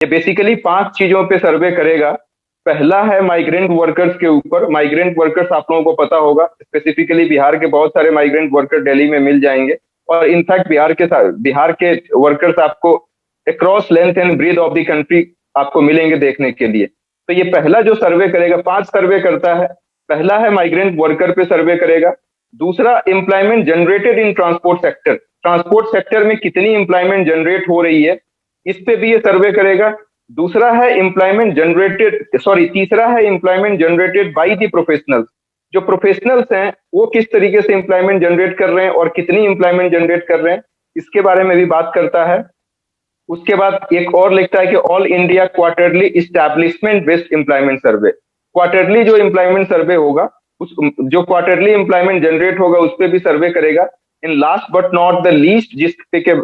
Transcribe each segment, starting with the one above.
ये बेसिकली 5 चीजों पे सर्वे करेगा। पहला है माइग्रेंट वर्कर्स के ऊपर। माइग्रेंट वर्कर्स आप लोगों को पता होगा, स्पेसिफिकली बिहार के बहुत सारे माइग्रेंट वर्कर दिल्ली में मिल जाएंगे। और इनफैक्ट बिहार के वर्कर्स आपको across length and breadth of the country आपको मिलेंगे देखने के लिए। तो ये पहला जो सर्वे करेगा, 5 सर्वे करता है। पहला है माइग्रेंट वर्कर पे सर्वे करेगा। दूसरा, employment generated in transport sector. Transport sector में कितनी एम्प्लॉयमेंट जनरेट हो रही है, इस पे भी ये सर्वे करेगा। दूसरा है एम्प्लॉयमेंट जनरेटेड, सॉरी, तीसरा है employment generated by the professionals. जो प्रोफेशनल्स हैं वो किस तरीके से एम्प्लॉयमेंट जनरेट कर रहे हैं और कितनी एम्प्लॉयमेंट जनरेट कर रहे हैं, इसके बारे में भी बात करता है। उसके बाद एक और लिखता है कि all India quarterly establishment based employment survey. Quarterly जो एम्प्लॉयमेंट सर्वे होगा, उस जो क्वार्टरली एम्प्लॉयमेंट जनरेट होगा उस पर भी सर्वे करेगा। In last but not the least,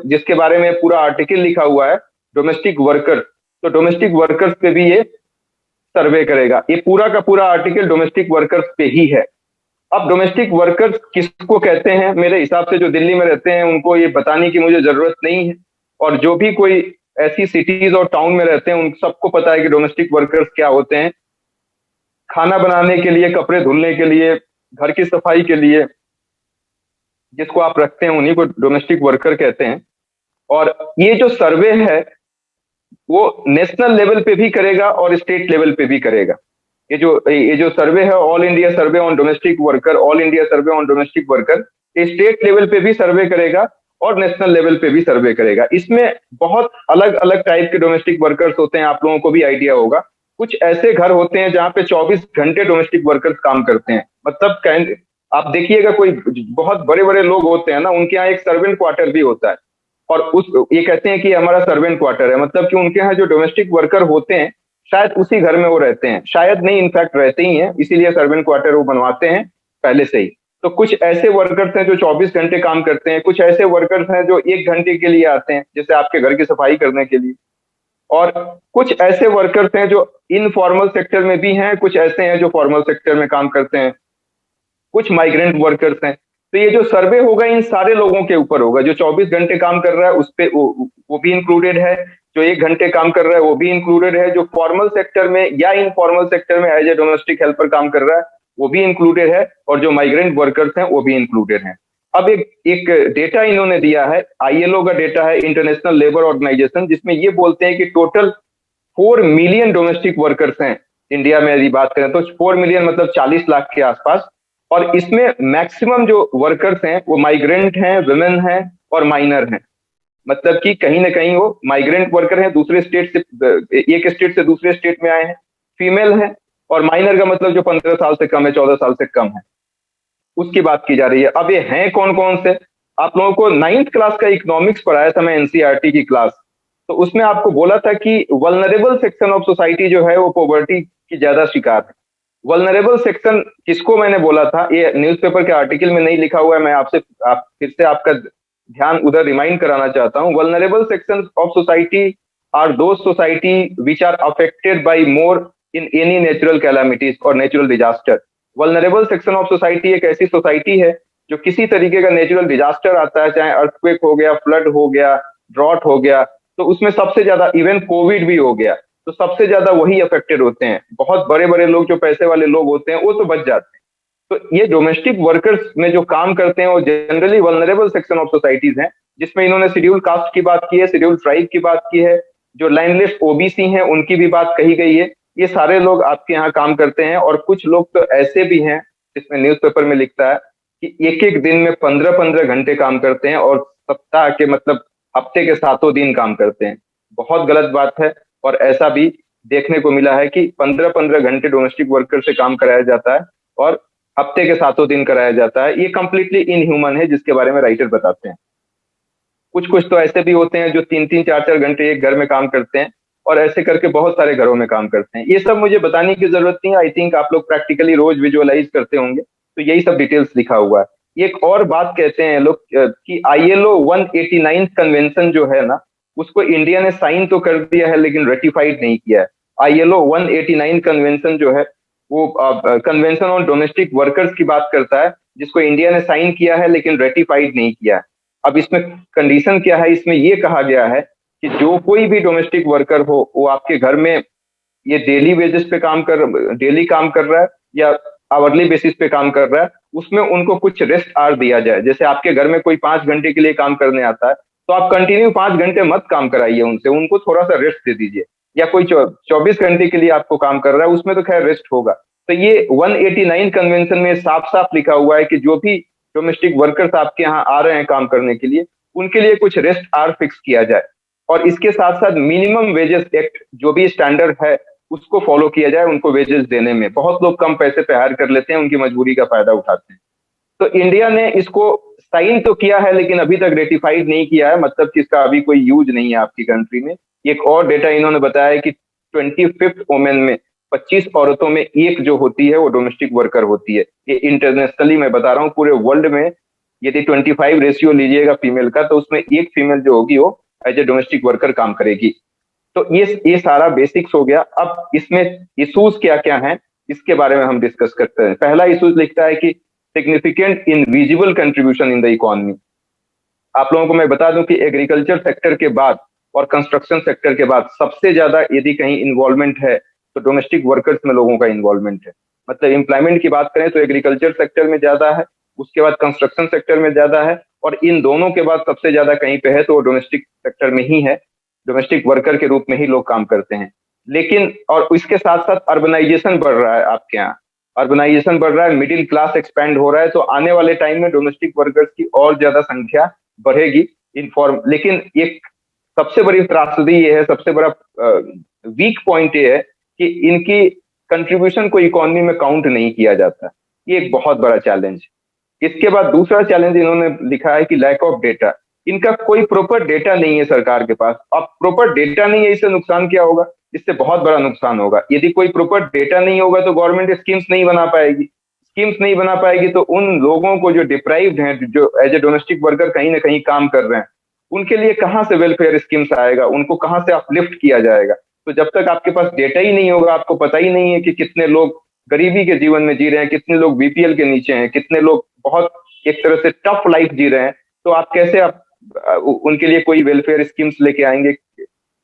जिसके बारे में पूरा आर्टिकल लिखा हुआ है, डोमेस्टिक वर्कर। तो डोमेस्टिक वर्कर्स पे भी ये सर्वे करेगा। ये पूरा का पूरा आर्टिकल डोमेस्टिक वर्कर्स पे ही है। अब डोमेस्टिक वर्कर्स किसको कहते हैं, मेरे हिसाब से जो दिल्ली में रहते हैं उनको ये बताने की मुझे जरूरत नहीं है, और जो भी कोई ऐसी सिटीज और टाउन में रहते हैं उन सबको पता है कि डोमेस्टिक वर्कर्स क्या होते हैं। खाना बनाने के लिए, कपड़े धुलने के लिए, घर की सफाई के लिए जिसको आप रखते हैं उन्हीं को डोमेस्टिक वर्कर कहते हैं। और ये जो सर्वे है वो नेशनल लेवल पे भी करेगा और स्टेट लेवल पे भी करेगा। ये जो सर्वे है, all India survey on domestic worker, all India survey on domestic worker, ये स्टेट लेवल पे भी सर्वे करेगा और नेशनल लेवल पे भी सर्वे करेगा। इसमें बहुत अलग अलग टाइप के डोमेस्टिक वर्कर्स होते हैं, आप लोगों को भी आइडिया होगा। कुछ ऐसे घर होते हैं जहां पे 24 घंटे डोमेस्टिक वर्कर्स काम करते हैं। मतलब आप देखिएगा, कोई बहुत बड़े बड़े लोग होते हैं ना, उनके यहाँ एक सर्वेंट क्वार्टर भी होता है। और ये कहते हैं कि हमारा सर्वेंट क्वार्टर है, मतलब कि उनके यहाँ जो डोमेस्टिक वर्कर होते हैं शायद उसी घर में वो रहते हैं, शायद नहीं, इनफैक्ट रहते ही हैं, इसीलिए सर्वेंट क्वार्टर वो बनवाते हैं पहले से ही। तो कुछ ऐसे वर्कर्स हैं जो 24 घंटे काम करते हैं, कुछ ऐसे वर्कर्स हैं जो 1 घंटे के लिए आते हैं, जैसे आपके घर की सफाई करने के लिए। और कुछ ऐसे वर्कर्स हैं जो इनफॉर्मल सेक्टर में भी हैं, कुछ ऐसे हैं जो फॉर्मल सेक्टर में काम करते हैं, कुछ माइग्रेंट वर्कर्स हैं। तो ये जो सर्वे होगा इन सारे लोगों के ऊपर होगा। जो 24 घंटे काम कर रहा है उस पे वो भी इंक्लूडेड है, जो 1 घंटे काम कर रहा है वो भी इंक्लूडेड है, जो फॉर्मल सेक्टर में या इनफॉर्मल सेक्टर में एज ए डोमेस्टिक हेल्पर काम कर रहा है वो भी इंक्लूडेड है, और जो माइग्रेंट वर्कर्स हैं वो भी इंक्लूडेड हैं। अब एक एक डेटा इन्होंने दिया है, आईएलओ का डेटा है, इंटरनेशनल लेबर ऑर्गेनाइजेशन, जिसमें ये बोलते हैं कि टोटल 4 मिलियन डोमेस्टिक वर्कर्स हैं इंडिया में। यदि बात करें तो 4 मिलियन मतलब 40 लाख के आसपास। और इसमें मैक्सिमम जो वर्कर्स हैं वो माइग्रेंट हैं, वुमेन हैं और माइनर हैं। मतलब कि कहीं ना कहीं वो माइग्रेंट वर्कर हैं, दूसरे स्टेट से, एक स्टेट से दूसरे स्टेट में आए हैं, फीमेल हैं। और माइनर का मतलब जो 15 साल से कम है, 14 साल से कम है, उसकी बात की जा रही है। अब ये हैं कौन कौन से, आप लोगों को 9th क्लास का इकोनॉमिक्स पढ़ाया था मैं, एनसीईआरटी की क्लास। तो उसमें आपको बोला था कि वल्नरेबल सेक्शन ऑफ सोसाइटी जो है वो पॉवर्टी की ज्यादा शिकार है। वल्नरेबल सेक्शन किसको मैंने बोला था, ये न्यूज़पेपर के आर्टिकल में नहीं लिखा हुआ है, मैं फिर से आपका ध्यान उधर रिमाइंड कराना चाहता हूँ। Vulnerable section of society are those society which are affected by more in any natural calamities और natural disaster. Vulnerable section of society एक ऐसी सोसाइटी है जो किसी तरीके का नेचुरल डिजास्टर आता है, चाहे अर्थक्वेक हो गया, फ्लड हो गया, ड्रॉट हो गया, तो उसमें सबसे ज्यादा, इवन कोविड भी हो गया, तो सबसे ज्यादा वही अफेक्टेड होते हैं। बहुत बड़े बड़े लोग, जो पैसे वाले लोग होते हैं, वो तो बच जाते हैं। तो ये डोमेस्टिक वर्कर्स में जो काम करते हैं वो generally vulnerable section of societies हैं, जिसमें इन्होंने शेड्यूल कास्ट की बात की है, शेड्यूल ट्राइब की बात की है, जो लैंडलेस ओबीसी हैं उनकी भी बात कही गई है। ये सारे लोग आपके यहाँ काम करते हैं। और कुछ लोग तो ऐसे भी हैं, जिसमें न्यूज़पेपर में लिखता है कि एक एक दिन में 15-15 घंटे काम करते हैं, और सप्ताह के मतलब हफ्ते के 7 दिन काम करते हैं। बहुत गलत बात है। और ऐसा भी देखने को मिला है कि 15-15 घंटे डोमेस्टिक वर्कर से काम कराया जाता है और हफ्ते के 7 दिन कराया जाता है। ये कंप्लीटली इनह्यूमन है, जिसके बारे में राइटर बताते हैं। कुछ कुछ तो ऐसे भी होते हैं जो 3-3, 4-4 घंटे एक घर में काम करते हैं, और ऐसे करके बहुत सारे घरों में काम करते हैं। ये सब मुझे बताने की जरूरत नहीं है, आई थिंक आप लोग प्रैक्टिकली रोज विजुअलाइज करते होंगे, तो यही सब डिटेल्स लिखा हुआ है। एक और बात कहते हैं लोग कि आईएलओ 189 कन्वेंशन जो है ना, उसको इंडिया ने साइन तो कर दिया है लेकिन रेटिफाइड नहीं किया है। आईएलओ 189 कन्वेंशन जो है वो कन्वेंशन ऑन डोमेस्टिक वर्कर्स की बात करता है, जिसको इंडिया ने साइन किया है लेकिन रेटिफाइड नहीं किया है। अब इसमें कंडीशन क्या है, इसमें यह कहा गया है कि जो कोई भी डोमेस्टिक वर्कर हो वो आपके घर में ये डेली काम कर रहा है या आवरली बेसिस पे काम कर रहा है, उसमें उनको कुछ रेस्ट आवर दिया जाए। जैसे आपके घर में कोई 5 घंटे के लिए काम करने आता है, तो आप कंटिन्यू 5 घंटे मत काम कराइए उनसे, उनको थोड़ा सा रेस्ट दे दीजिए। या कोई 24 घंटे के लिए आपको काम कर रहा है, उसमें तो खैर रेस्ट होगा। तो ये 189 कन्वेंशन में साफ साफ लिखा हुआ है कि जो भी डोमेस्टिक वर्कर्स आपके यहाँ आ रहे हैं काम करने के लिए, उनके लिए कुछ रेस्ट आवर फिक्स किया जाए। और इसके साथ साथ मिनिमम वेजेस एक्ट जो भी स्टैंडर्ड है उसको फॉलो किया जाए उनको वेजेस देने में। बहुत लोग कम पैसे पे हायर कर लेते हैं, उनकी मजबूरी का फायदा उठाते हैं। तो इंडिया ने इसको साइन तो किया है लेकिन अभी तक रेटिफाइड नहीं किया है, मतलब कि इसका अभी कोई यूज नहीं है आपकी कंट्री में। एक और डेटा इन्होंने बताया है कि 25th वोमेन में 25 औरतों में एक जो होती है वो डोमेस्टिक वर्कर होती है। ये इंटरनेशनली मैं बता रहा हूँ, पूरे वर्ल्ड में यदि 25 रेशियो लीजिएगा फीमेल का, तो उसमें एक फीमेल जो होगी वो एज ए डोमेस्टिक वर्कर काम करेगी। तो ये सारा बेसिक्स हो गया। अब इसमें इश्यूज क्या क्या हैं इसके बारे में हम डिस्कस करते हैं। पहला इश्यूज लिखता है कि significant invisible contribution in the economy. आप लोगों को मैं बता दूं कि एग्रीकल्चर सेक्टर के बाद और कंस्ट्रक्शन सेक्टर के बाद सबसे ज्यादा यदि कहीं इन्वॉल्वमेंट है तो डोमेस्टिक वर्कर्स में लोगों का इन्वॉल्वमेंट है। मतलब एम्प्लॉयमेंट की बात करें तो एग्रीकल्चर सेक्टर में ज्यादा है, उसके बाद कंस्ट्रक्शन सेक्टर में ज्यादा है, और इन दोनों के बाद सबसे ज्यादा कहीं पे है तो वो डोमेस्टिक सेक्टर में ही है। डोमेस्टिक वर्कर के रूप में ही लोग काम करते हैं। लेकिन और इसके साथ साथ अर्बनाइजेशन बढ़ रहा है आपके यहाँ, अर्बनाइजेशन बढ़ रहा है, मिडिल क्लास एक्सपेंड हो रहा है, तो आने वाले टाइम में डोमेस्टिक वर्कर्स की और ज्यादा संख्या बढ़ेगी। इनफॉर्म लेकिन एक सबसे बड़ी त्रासदी ये है, सबसे बड़ा वीक पॉइंट ये है कि इनकी कंट्रीब्यूशन को इकोनॉमी में काउंट नहीं किया जाता। ये एक बहुत बड़ा चैलेंज। इसके बाद दूसरा चैलेंज इन्होंने लिखा है कि लैक ऑफ डेटा। इनका कोई प्रॉपर डेटा नहीं है सरकार के पास। अब प्रॉपर डेटा नहीं है, इससे नुकसान क्या होगा? इससे बहुत बड़ा नुकसान होगा। यदि कोई प्रॉपर डेटा नहीं होगा तो गवर्नमेंट स्कीम्स नहीं बना पाएगी। स्कीम्स नहीं बना पाएगी तो उन लोगों को जो डिप्राइव्ड हैं, जो एज ए डोमेस्टिक वर्कर कहीं ना कहीं काम कर रहे हैं, उनके लिए कहाँ से वेलफेयर स्कीम्स आएगा, उनको कहाँ से अपलिफ्ट किया जाएगा? तो जब तक आपके पास डेटा ही नहीं होगा, आपको पता ही नहीं है कि कितने लोग गरीबी के जीवन में जी रहे हैं, कितने लोग बीपीएल के नीचे हैं, कितने लोग बहुत एक तरह से टफ लाइफ जी रहे हैं, तो आप कैसे उनके लिए कोई वेलफेयर स्कीम्स लेके आएंगे?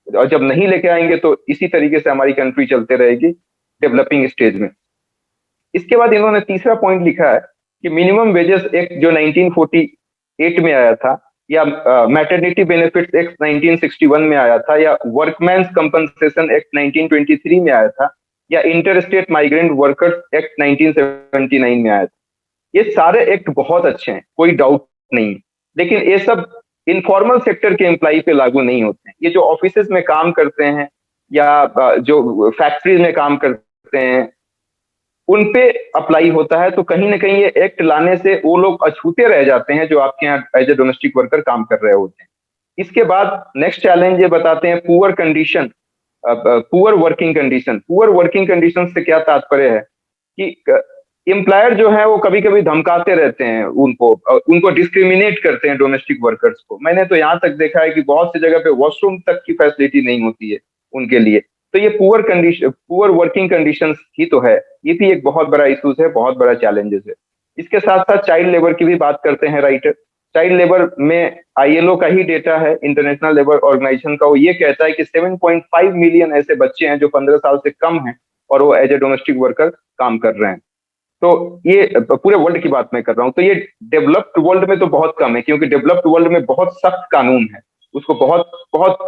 और जब नहीं लेके आएंगे तो इसी तरीके से हमारी कंट्री चलते रहेगी डेवलपिंग स्टेज में। इसके बाद इन्होंने तीसरा पॉइंट लिखा है कि मिनिमम वेजेस एक्ट जो 1948 में आया था, या मैटरनिटी बेनिफिट्स एक्ट 1961 में आया था, या वर्कमैन्स कंपनसेशन एक्ट 1923 में आया था, या inter state migrant workers act 1979 में आया था। ये सारे एक्ट बहुत अच्छे हैं, कोई डाउट नहीं, लेकिन ये सब इनफॉर्मल सेक्टर के एम्प्लॉय पे लागू नहीं होते हैं। ये जो ऑफिसेज में काम करते हैं या जो फैक्ट्रीज में काम करते हैं उन पे अप्लाई होता है। तो कहीं ना कहीं ये एक्ट लाने से वो लोग अछूते रह जाते हैं जो आपके यहाँ एज ए डोमेस्टिक वर्कर काम कर रहे होते हैं। इसके बाद नेक्स्ट चैलेंज ये बताते हैं poor condition, poor working condition. Poor working condition से क्या तात्पर्य है कि एम्प्लॉयर जो है वो कभी कभी धमकाते रहते हैं, उनको डिस्क्रिमिनेट करते हैं डोमेस्टिक वर्कर्स को। मैंने तो यहाँ तक देखा है कि बहुत सी जगह पे वॉशरूम तक की फैसिलिटी नहीं होती है उनके लिए। तो ये पुअर वर्किंग कंडीशंस ही तो है। ये भी एक बहुत बड़ा इशूज है, बहुत बड़ा चैलेंजेस है। इसके साथ साथ चाइल्ड लेबर की भी बात करते हैं राइटर। चाइल्ड लेबर में आईएलओ का ही डेटा है, इंटरनेशनल लेबर ऑर्गेनाइजेशन का, वो ये कहता है कि 7.5 मिलियन ऐसे बच्चे हैं जो 15 साल से कम हैं और वो एज ए डोमेस्टिक वर्कर काम कर रहे हैं। तो ये पूरे वर्ल्ड की बात मैं कर रहा हूँ। तो ये डेवलप्ड वर्ल्ड में तो बहुत कम है, क्योंकि डेवलप्ड वर्ल्ड में बहुत सख्त कानून है, उसको बहुत बहुत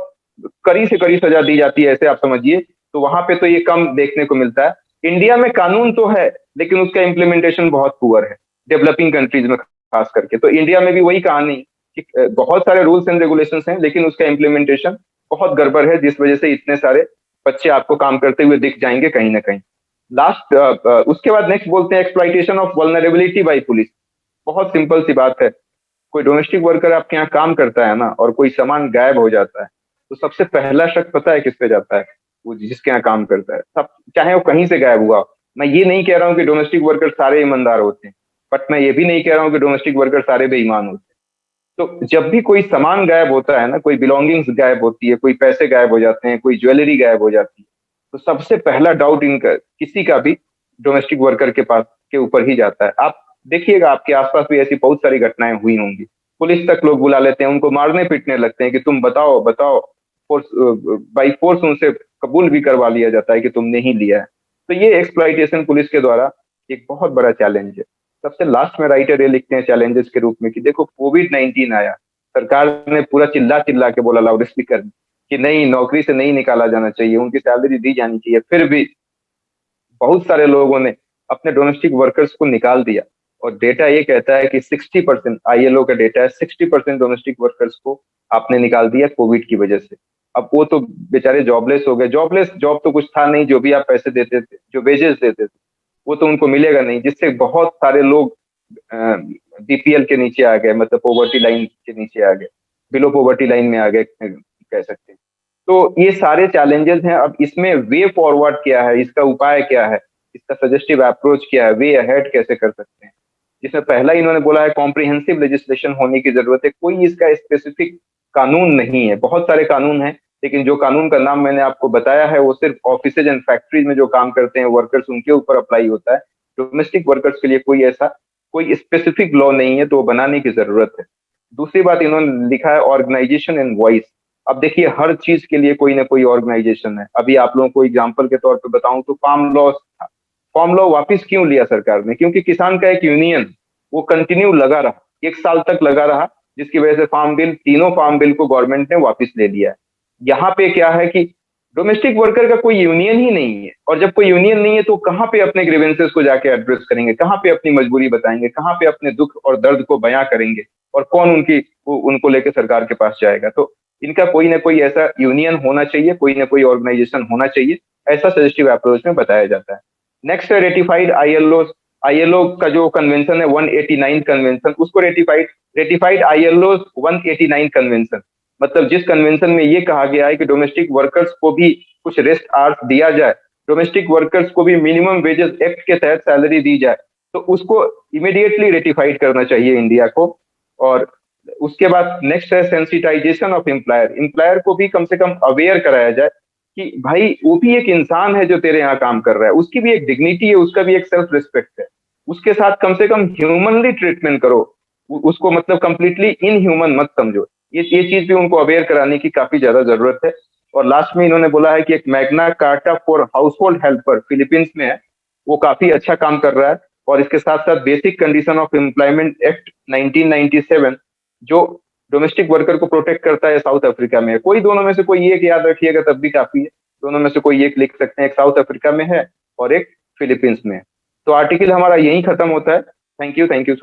कड़ी से कड़ी सजा दी जाती है, ऐसे आप समझिए। तो वहां पे तो ये कम देखने को मिलता है। इंडिया में कानून तो है लेकिन उसका इम्प्लीमेंटेशन बहुत पुअर है, डेवलपिंग कंट्रीज में खास करके। तो इंडिया में भी वही कहानी कि बहुत सारे रूल्स एंड रेगुलेशन हैं लेकिन उसका इम्प्लीमेंटेशन बहुत गड़बड़ है, जिस वजह से इतने सारे बच्चे आपको काम करते हुए दिख जाएंगे कहीं ना कहीं। लास्ट उसके बाद नेक्स्ट बोलते हैं exploitation of vulnerability by police. बहुत सिंपल सी बात है, कोई डोमेस्टिक वर्कर आपके यहाँ काम करता है ना और कोई सामान गायब हो जाता है, तो सबसे पहला शक पता है किस पे जाता है? वो जिसके यहाँ काम करता है। सब चाहे वो कहीं से गायब हुआ। मैं ये नहीं कह रहा हूँ कि डोमेस्टिक वर्कर सारे ईमानदार होते हैं, बट मैं ये भी नहीं कह रहा हूँ कि डोमेस्टिक वर्कर सारे बेईमान होते हैं। तो जब भी कोई सामान गायब होता है ना, कोई बिलोंगिंग्स गायब होती है, कोई पैसे गायब हो जाते हैं, कोई ज्वेलरी गायब हो जाती है, तो सबसे पहला डाउट इनका किसी का भी डोमेस्टिक वर्कर के पास के ऊपर ही जाता है। आप देखिएगा आपके आसपास भी ऐसी बहुत सारी घटनाएं हुई होंगी। पुलिस तक लोग बुला लेते हैं, उनको मारने पीटने लगते हैं कि तुम बताओ बताओ। फोर्स बाई फोर्स उनसे कबूल भी करवा लिया जाता है कि तुमने ही लिया है। तो ये एक्सप्लॉइटेशन पुलिस के द्वारा एक बहुत बड़ा चैलेंज है। सबसे लास्ट में राइटर ये लिखते हैं चैलेंजेस के रूप में कि देखो कोविड-19 आया, सरकार ने पूरा चिल्ला चिल्ला के बोला लाउड स्पीकर में कि नहीं, नौकरी से नहीं निकाला जाना चाहिए, उनकी सैलरी दी जानी चाहिए, फिर भी बहुत सारे लोगों ने अपने डोमेस्टिक वर्कर्स को निकाल दिया। और डेटा ये कहता है कि 60%, आईएलओ का डेटा है, 60% डोमेस्टिक वर्कर्स को आपने निकाल दिया कोविड की वजह से। अब वो तो बेचारे जॉबलेस हो गए। जॉबलेस, जॉब तो कुछ था नहीं, जो भी आप पैसे देते थे, जो वेजेस देते थे, वो तो उनको मिलेगा नहीं, जिससे बहुत सारे लोग बीपीएल के नीचे आ गए, मतलब पॉवर्टी लाइन के नीचे आ गए, बिलो पॉवर्टी लाइन में आ गए कह सकते हैं। तो ये सारे चैलेंजेस हैं। अब इसमें वे फॉरवर्ड क्या है, इसका उपाय क्या है, इसका सजेस्टिव अप्रोच क्या है, वे अहेड कैसे कर सकते हैं। जिसमें पहला इन्होंने बोला है कॉम्प्रिहेंसिव लेजिस्लेशन होने की जरूरत है। कोई इसका स्पेसिफिक कानून नहीं है, बहुत सारे कानून हैं, लेकिन जो कानून का नाम मैंने आपको बताया है वो सिर्फ ऑफिसेज एंड फैक्ट्रीज में जो काम करते हैं वर्कर्स, उनके ऊपर अप्लाई होता है। डोमेस्टिक वर्कर्स के लिए कोई ऐसा कोई स्पेसिफिक लॉ नहीं है, तो वो बनाने की जरूरत है। दूसरी बात इन्होंने लिखा है ऑर्गेनाइजेशन एंड वॉइस। अब देखिए हर चीज के लिए कोई ना कोई ऑर्गेनाइजेशन है। अभी आप लोगों को एग्जांपल के तौर पे बताऊं तो फार्म लॉ था। फार्म लॉ वापस क्यों लिया सरकार ने? क्योंकि किसान का एक यूनियन वो कंटिन्यू लगा रहा, 1 साल तक लगा रहा, जिसकी वजह से फार्म बिल, तीनों फार्म बिल को गवर्नमेंट ने वापस ले लिया है। यहाँ पे क्या है कि डोमेस्टिक वर्कर का कोई यूनियन ही नहीं है, और जब कोई यूनियन नहीं है तो कहाँ पे अपने ग्रीवेंसेस को जाके एड्रेस करेंगे, कहाँ पे अपनी मजबूरी बताएंगे, कहाँ पे अपने दुख और दर्द को बयां करेंगे, और कौन उनको लेके सरकार के पास जाएगा। तो इनका कोई ना कोई ऐसा यूनियन होना चाहिए, कोई ना कोई ऑर्गेनाइजेशन होना चाहिए, ऐसा सजेस्टिव अप्रोच में बताया जाता है। नेक्स्ट है रेटिफाइड आईएलओ। आईएलओ का जो कन्वेंशन है 189 कन्वेंशन, उसको रेटिफाइड रेटिफाइड आईएलओ 189 कन्वेंशन, मतलब जिस कन्वेंशन में ये कहा गया है कि डोमेस्टिक वर्कर्स को भी कुछ रेस्ट आवर्स दिया जाए, डोमेस्टिक वर्कर्स को भी मिनिमम वेजेस एक्ट के तहत सैलरी दी जाए, तो उसको इमीडिएटली रेटिफाइड करना चाहिए इंडिया को। और उसके बाद नेक्स्ट है सेंसिटाइजेशन ऑफ एम्प्लॉयर। एम्प्लॉयर को भी कम से कम अवेयर कराया जाए कि भाई वो भी एक इंसान है जो तेरे यहाँ काम कर रहा है, उसकी भी एक डिग्निटी है, उसका भी एक सेल्फ रिस्पेक्ट है, उसके साथ कम से कम ह्यूमनली ट्रीटमेंट करो, उसको मतलब कंप्लीटली इनह्यूमन मत समझो। ये चीज भी उनको अवेयर कराने की काफी ज्यादा जरूरत है। और लास्ट में इन्होंने बोला है कि एक Magna carta for house hold helper Philippines में है, वो काफी अच्छा काम कर रहा है। और इसके साथ साथ basic condition of employment act 1997 जो डोमेस्टिक वर्कर को प्रोटेक्ट करता है, साउथ अफ्रीका में है। कोई दोनों में से कोई एक याद रखिएगा तब भी काफी है, दोनों में से कोई एक लिख सकते हैं, एक साउथ अफ्रीका में है और एक फिलीपींस में है। तो आर्टिकल हमारा यही खत्म होता है। Thank you so